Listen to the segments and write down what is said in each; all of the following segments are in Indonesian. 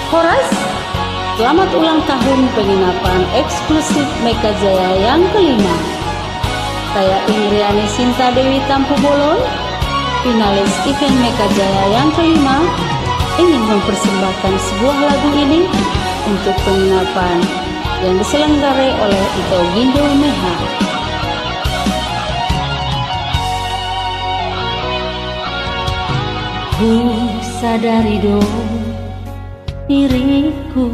Horas, selamat ulang tahun penginapan eksklusif Mega Jaya yang kelima. Saya Ingriani Sinta Dewi Tampu Bolon, finalis event Mega Jaya yang kelima, ingin mempersembahkan sebuah lagu ini untuk penginapan yang diselenggarai oleh Ito Gindo Meha. Ku sadari do diriku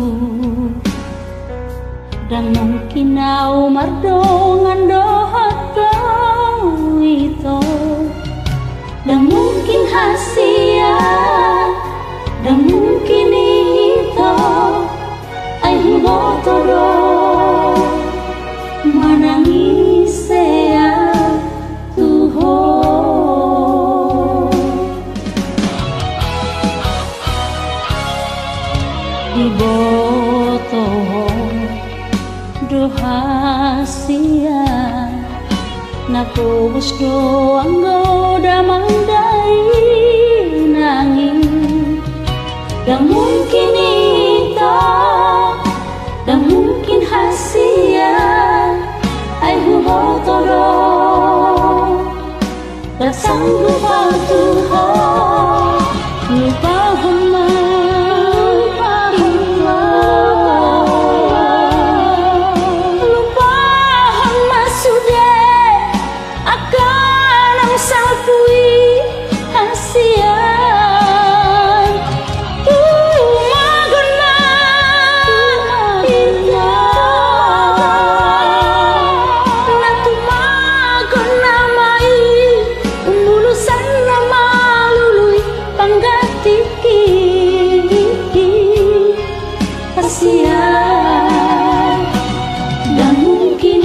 dan mungkin au mardongan dohato itu dan mungkin hasia dan mungkin itu ai botoro manangis ya Iboto dohasia napus doang goda mandai nangis dan mungkin itu dan mungkin hasia ai boto do dan sanggup Tuhan lupa dan mungkin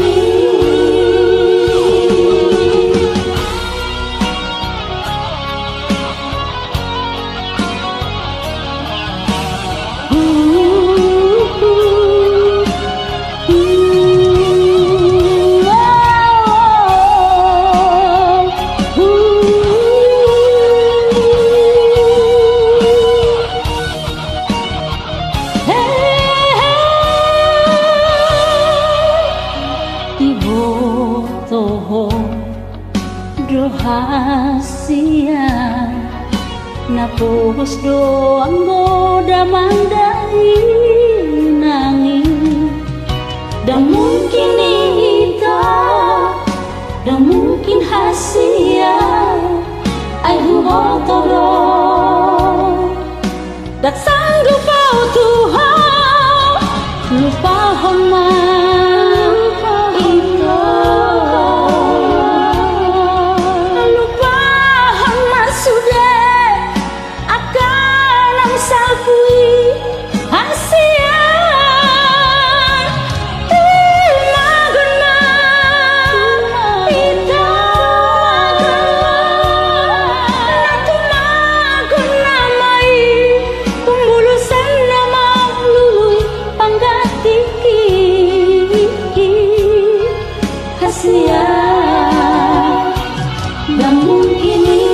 rahasia napus doang goda mandai nangis dan mungkin itu dan mungkin hasia ai botoro dan sanggup kau Tuhan lupa hormat dan mungkin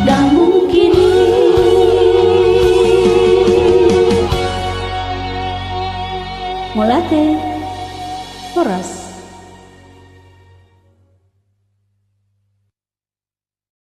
dan mungkin Molate Horas.